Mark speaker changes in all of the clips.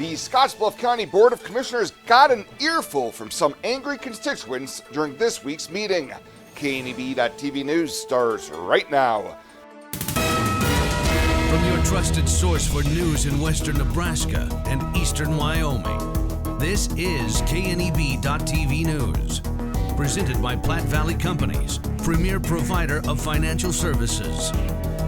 Speaker 1: The Scottsbluff County Board of Commissioners got an earful from some angry constituents during this week's meeting. KNEB.TV News starts right now.
Speaker 2: From your trusted source for news in western Nebraska and eastern Wyoming, this is KNEB.TV News. Presented by Platte Valley Companies, premier provider of financial services.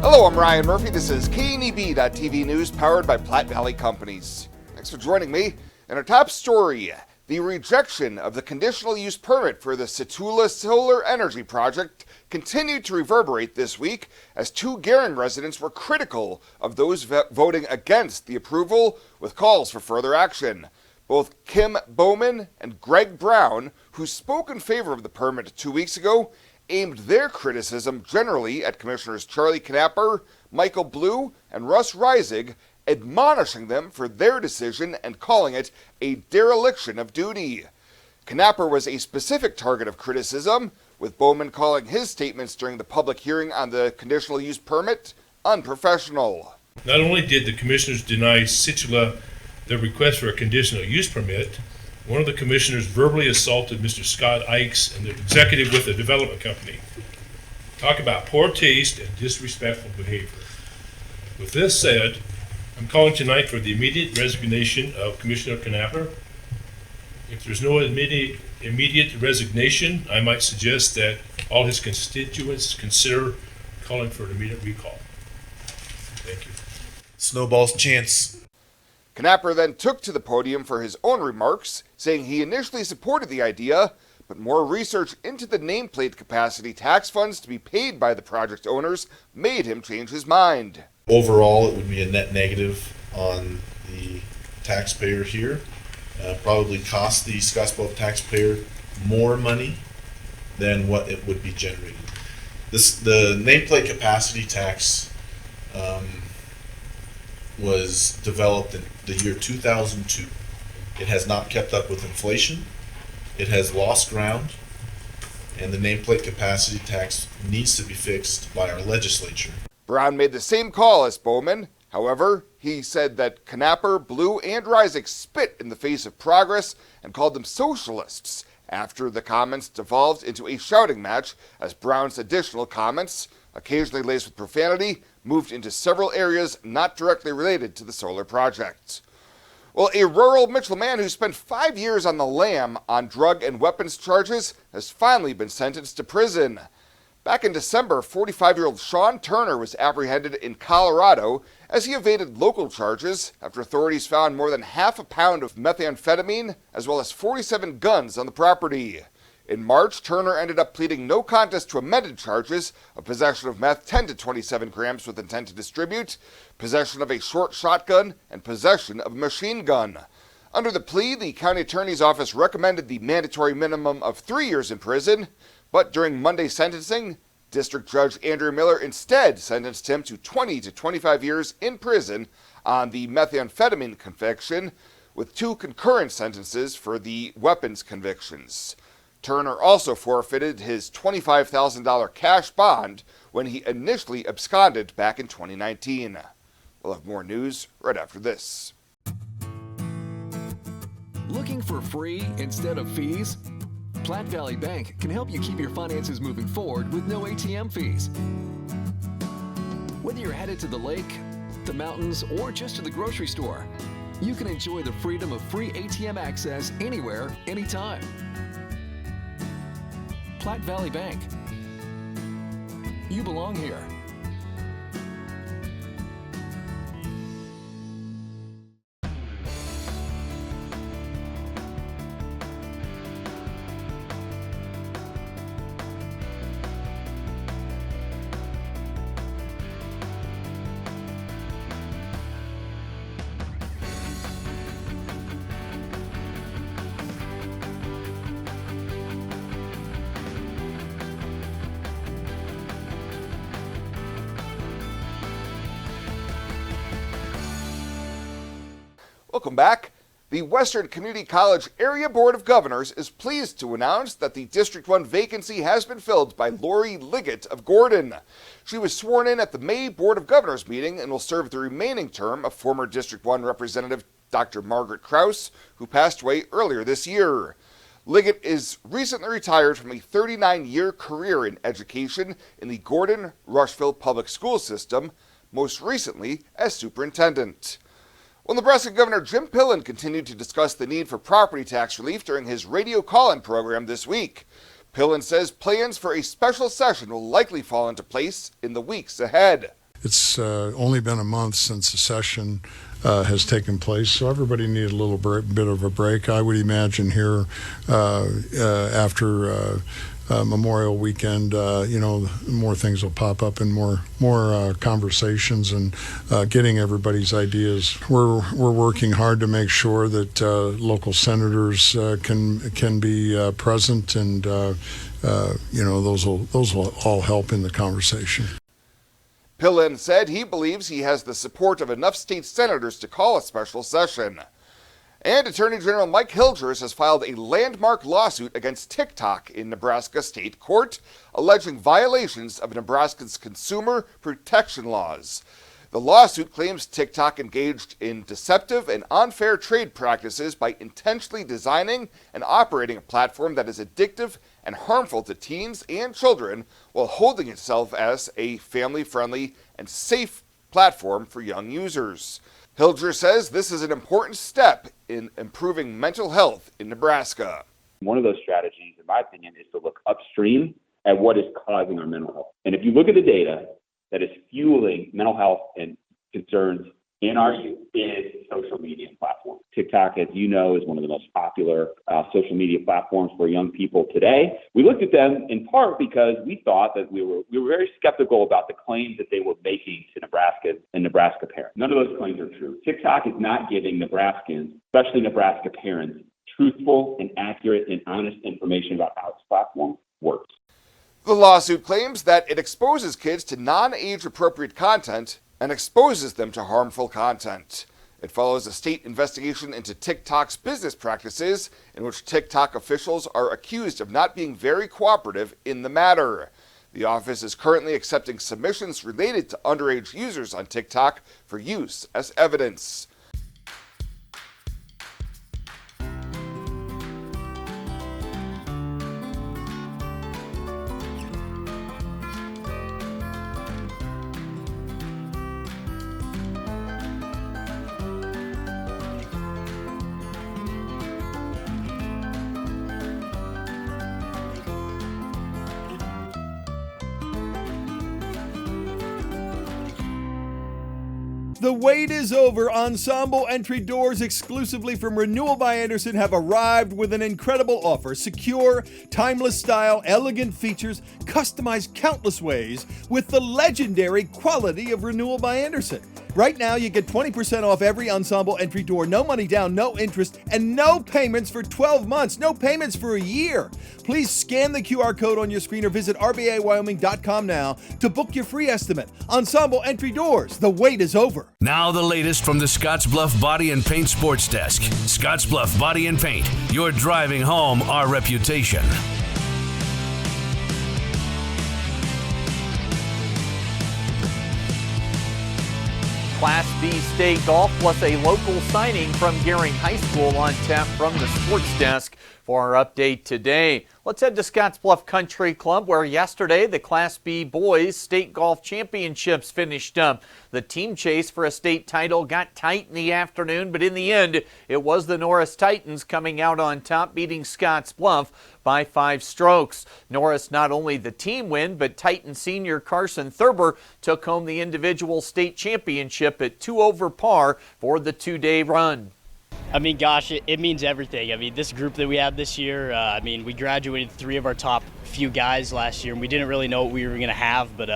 Speaker 1: Hello, I'm Ryan Murphy. This is KNEB.TV News powered by Platte Valley Companies. Thanks for joining me. In our top story, the rejection of the conditional use permit for the Satula Solar Energy Project continued to reverberate this week as two Gering residents were critical of those voting against the approval with calls for further action. Both Kim Bowman and Greg Brown, who spoke in favor of the permit 2 weeks ago, aimed their criticism generally at Commissioners Charlie Knapper, Michael Blue, and Russ Reisig, admonishing them for their decision and calling it a dereliction of duty. Knapper was a specific target of criticism, with Bowman calling his statements during the public hearing on the conditional use permit unprofessional.
Speaker 3: Not only did the commissioners deny Situla their request for a conditional use permit, one of the commissioners verbally assaulted Mr. Scott Ikes and the executive with the development company. Talk about poor taste and disrespectful behavior. With this said, I'm calling tonight for the immediate resignation of Commissioner Knapper. If there's no immediate resignation, I might suggest that all his constituents consider calling for an immediate recall. Thank you.
Speaker 4: Snowball's chance.
Speaker 1: Knapper then took to the podium for his own remarks, saying he initially supported the idea, but more research into the nameplate capacity tax funds to be paid by the project owners made him change his mind.
Speaker 4: Overall, it would be a net negative on the taxpayer here. Probably cost the Scottsbluff taxpayer more money than what it would be generated. The nameplate capacity tax was developed in the year 2002. It has not kept up with inflation. It has lost ground, and the nameplate capacity tax needs to be fixed by our legislature.
Speaker 1: Brown made the same call as Bowman. However, he said that Knapper, Blue, and Reisig spit in the face of progress and called them socialists after the comments devolved into a shouting match as Brown's additional comments, occasionally laced with profanity, moved into several areas not directly related to the solar project. Well, a rural Mitchell man who spent 5 years on the lam on drug and weapons charges has finally been sentenced to prison. Back in December, 45-year-old Sean Turner was apprehended in Colorado as he evaded local charges after authorities found more than half a pound of methamphetamine as well as 47 guns on the property. In March, Turner ended up pleading no contest to amended charges of possession of meth 10 to 27 grams with intent to distribute, possession of a short shotgun, and possession of a machine gun. Under the plea, the county attorney's office recommended the mandatory minimum of 3 years in prison, but during Monday's sentencing, District Judge Andrew Miller instead sentenced him to 20 to 25 years in prison on the methamphetamine conviction, with 2 concurrent sentences for the weapons convictions. Turner also forfeited his $25,000 cash bond when he initially absconded back in 2019. We'll have more news right after this.
Speaker 5: Looking for free instead of fees? Platte Valley Bank can help you keep your finances moving forward with no ATM fees. Whether you're headed to the lake, the mountains, or just to the grocery store, you can enjoy the freedom of free ATM access anywhere, anytime. Platte Valley Bank. You belong here.
Speaker 1: Welcome back. The Western Community College Area Board of Governors is pleased to announce that the District 1 vacancy has been filled by Lori Liggett of Gordon. She was sworn in at the May Board of Governors meeting and will serve the remaining term of former District 1 Representative Dr. Margaret Krause, who passed away earlier this year. Liggett is recently retired from a 39-year career in education in the Gordon Rushville Public School System, most recently as superintendent. Well, Nebraska Governor Jim Pillen continued to discuss the need for property tax relief during his radio call-in program this week. Pillen says plans for a special session will likely fall into place in the weeks ahead.
Speaker 6: It's only been a month since the session has taken place, so everybody needed a little bit of a break. I would imagine here after Memorial Weekend, more things will pop up and more conversations and getting everybody's ideas. We're working hard to make sure that local senators can be present, and those will all help in the conversation.
Speaker 1: Pillen said he believes he has the support of enough state senators to call a special session. And Attorney General Mike Hilgers has filed a landmark lawsuit against TikTok in Nebraska State Court, alleging violations of Nebraska's consumer protection laws. The lawsuit claims TikTok engaged in deceptive and unfair trade practices by intentionally designing and operating a platform that is addictive and harmful to teens and children, while holding itself as a family-friendly and safe platform for young users. Hilger says this is an important step in improving mental health in Nebraska.
Speaker 7: One of those strategies, in my opinion, is to look upstream at what is causing our mental health. And if you look at the data that is fueling mental health and concerns in our youth, is social media platforms. TikTok, as you know, is one of the most popular social media platforms for young people today. We looked at them in part because we thought that we were very skeptical about the claims that they were making to Nebraska and Nebraska parents. None of those claims are true. TikTok is not giving Nebraskans, especially Nebraska parents, truthful and accurate and honest information about how this platform works.
Speaker 1: The lawsuit claims that it exposes kids to non-age appropriate content and exposes them to harmful content. It follows a state investigation into TikTok's business practices, in which TikTok officials are accused of not being very cooperative in the matter. The office is currently accepting submissions related to underage users on TikTok for use as evidence.
Speaker 8: The wait is over. Ensemble entry doors exclusively from Renewal by Andersen have arrived with an incredible offer. Secure, timeless style, elegant features, customized countless ways with the legendary quality of Renewal by Andersen. Right now, you get 20% off every Ensemble entry door, no money down, no interest, and no payments for 12 months, no payments for a year. Please scan the QR code on your screen or visit rbawyoming.com now to book your free estimate. Ensemble entry doors, the wait is over.
Speaker 2: Now the latest from the Scottsbluff Body and Paint Sports Desk. Scottsbluff Body and Paint, you're driving home our reputation.
Speaker 9: Class B state golf plus a local signing from Gering High School on tap from the sports desk for our update today. Let's head to Scottsbluff Country Club, where yesterday the Class B boys state golf championships finished up. The team chase for a state title got tight in the afternoon, but in the end it was the Norris Titans coming out on top, beating Scottsbluff by 5 strokes. Norris not only the team win, but Titan senior Carson Thurber took home the individual state championship at 2 over par for the 2-day run.
Speaker 10: I mean, gosh, it means everything. I mean, this group that we have this year, we graduated 3 of our top few guys last year, and we didn't really know what we were going to have, but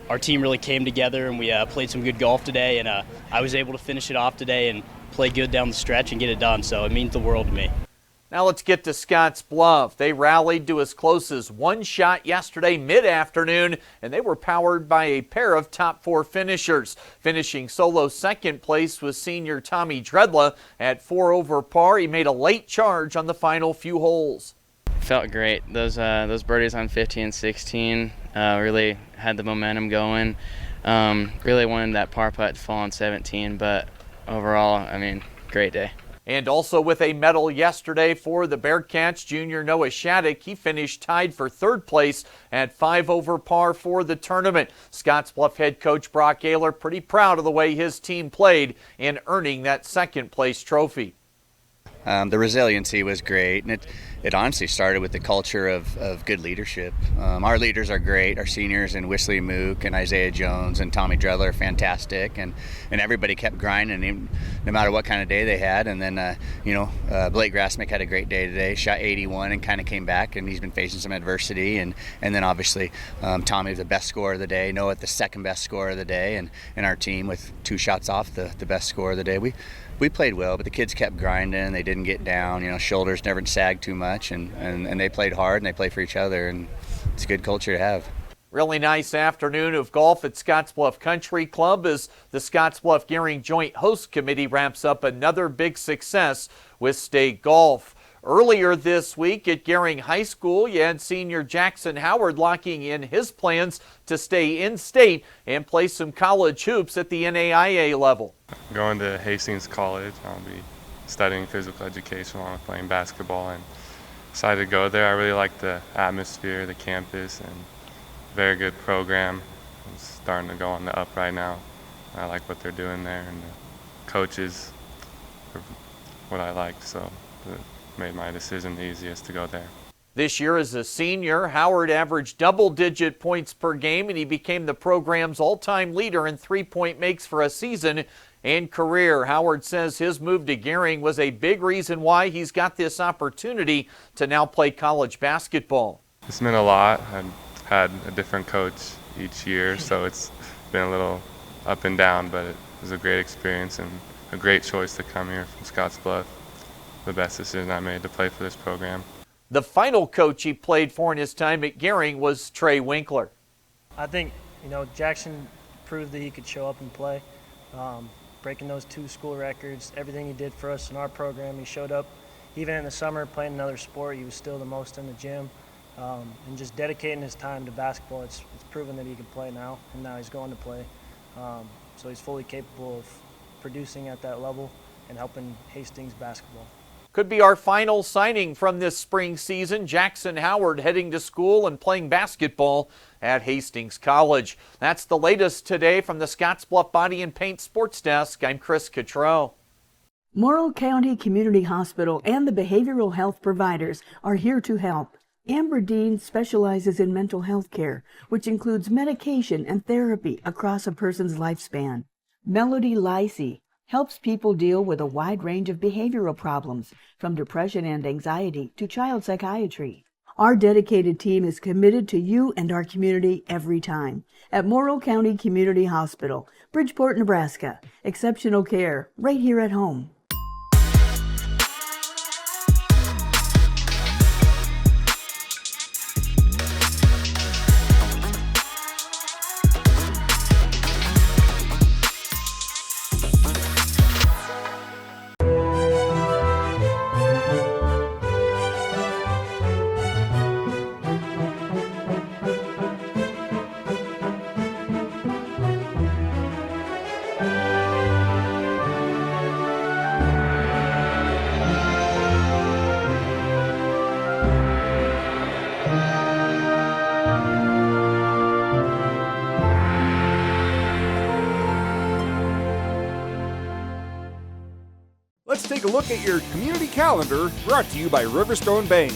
Speaker 10: our team really came together, and we played some good golf today, and I was able to finish it off today and play good down the stretch and get it done, so it means the world to me.
Speaker 9: Now let's get to Scottsbluff. They rallied to as close as 1 shot yesterday mid-afternoon, and they were powered by a pair of top 4 finishers. Finishing solo second place was senior Tommy Dredla at 4 over par. He made a late charge on the final few holes.
Speaker 11: Felt great. Those birdies on 15 and 16 really had the momentum going. Really wanted that par putt to fall on 17, but overall, great day.
Speaker 9: And also with a medal yesterday for the Bearcats, junior Noah Shattuck. He finished tied for third place at 5 over par for the tournament. Scottsbluff head coach Brock Ayler pretty proud of the way his team played in earning that second place trophy.
Speaker 12: The resiliency was great, and it honestly started with the culture of good leadership. Our leaders are great. Our seniors and Wesley Mook and Isaiah Jones and Tommy Dredler are fantastic, and everybody kept grinding no matter what kind of day they had. And then, Blake Grassmick had a great day today, shot 81 and kind of came back, and he's been facing some adversity. And then obviously Tommy the best scorer of the day, Noah the second best scorer of the day, and our team with 2 shots off the best scorer of the day. We played well, but the kids kept grinding. They didn't get down. Shoulders never sagged too much, and they played hard, and they played for each other, and it's a good culture to have.
Speaker 9: Really nice afternoon of golf at Scottsbluff Country Club as the Scottsbluff Gearing Joint Host Committee wraps up another big success with state golf. Earlier this week at Gearing High School, you had senior Jackson Howard locking in his plans to stay in state and play some college hoops at the NAIA level.
Speaker 13: Going to Hastings College, I'll be studying physical education along with playing basketball, and decided to go there. I really like the atmosphere, the campus, and very good program. It's starting to go on the up right now. I like what they're doing there, and the coaches are what I like, so made my decision the easiest to go there.
Speaker 9: This year as a senior, Howard averaged double-digit points per game, and he became the program's all-time leader in three-point makes for a season and career. Howard says his move to Gearing was a big reason why he's got this opportunity to now play college basketball.
Speaker 13: It's meant a lot. I've had a different coach each year, so it's been a little up and down, but it was a great experience and a great choice to come here from Scottsbluff. The best decision I made to play for this program.
Speaker 9: The final coach he played for in his time at Gearing was Trey Winkler.
Speaker 14: I think, Jackson proved that he could show up and play, breaking those 2 school records, everything he did for us in our program. He showed up even in the summer playing another sport. He was still the most in the gym, and just dedicating his time to basketball. It's proven that he can play now, and now he's going to play. So he's fully capable of producing at that level and helping Hastings basketball.
Speaker 9: Could be our final signing from this spring season. Jackson Howard heading to school and playing basketball at Hastings College. That's the latest today from the Scottsbluff Body and Paint Sports Desk. I'm Chris Cottrell.
Speaker 15: Morrill County Community Hospital and the behavioral health providers are here to help. Amber Dean specializes in mental health care, which includes medication and therapy across a person's lifespan. Melody Lacey helps people deal with a wide range of behavioral problems, from depression and anxiety to child psychiatry. Our dedicated team is committed to you and our community every time. At Morrill County Community Hospital, Bridgeport, Nebraska. Exceptional care right here at home.
Speaker 16: Let's take a look at your community calendar, brought to you by Riverstone Bank.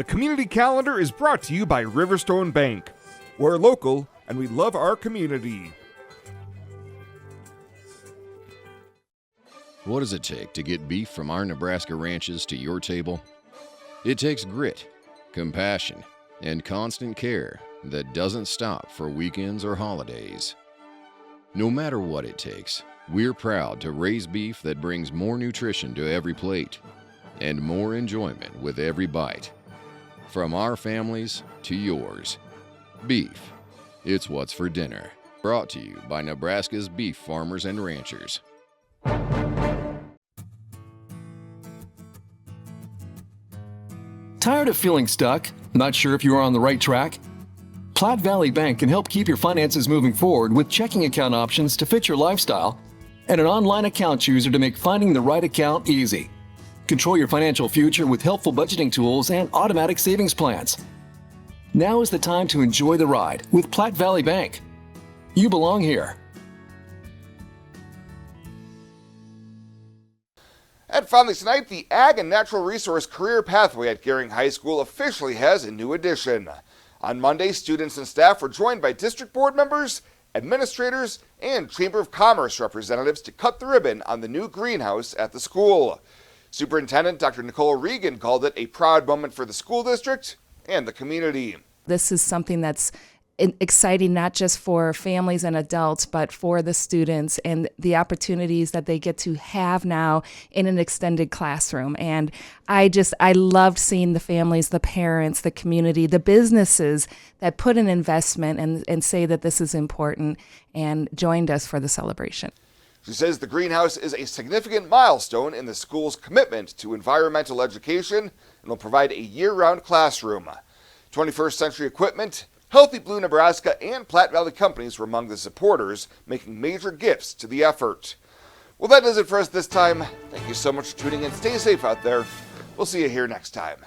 Speaker 16: The community calendar is brought to you by Riverstone Bank. We're local and we love our community.
Speaker 17: What does it take to get beef from our Nebraska ranches to your table? It takes grit, compassion, and constant care that doesn't stop for weekends or holidays. No matter what it takes, we're proud to raise beef that brings more nutrition to every plate and more enjoyment with every bite. From our families to yours, beef, it's what's for dinner. Brought to you by Nebraska's beef farmers and ranchers.
Speaker 5: Tired of feeling stuck? Not sure if you are on the right track? Platte Valley Bank can help keep your finances moving forward with checking account options to fit your lifestyle and an online account chooser to make finding the right account easy. Control your financial future with helpful budgeting tools and automatic savings plans. Now is the time to enjoy the ride with Platte Valley Bank. You belong here.
Speaker 1: And finally tonight, the Ag and Natural Resource Career Pathway at Gering High School officially has a new addition. On Monday, students and staff were joined by district board members, administrators, and Chamber of Commerce representatives to cut the ribbon on the new greenhouse at the school. Superintendent Dr. Nicole Regan called it a proud moment for the school district and the community.
Speaker 18: This is something that's exciting not just for families and adults, but for the students and the opportunities that they get to have now in an extended classroom. And I loved seeing the families, the parents, the community, the businesses that put an investment and say that this is important and joined us for the celebration.
Speaker 1: She says the greenhouse is a significant milestone in the school's commitment to environmental education and will provide a year-round classroom. 21st Century Equipment, Healthy Blue Nebraska, and Platte Valley Companies were among the supporters, making major gifts to the effort. Well, that does it for us this time. Thank you so much for tuning in. Stay safe out there. We'll see you here next time.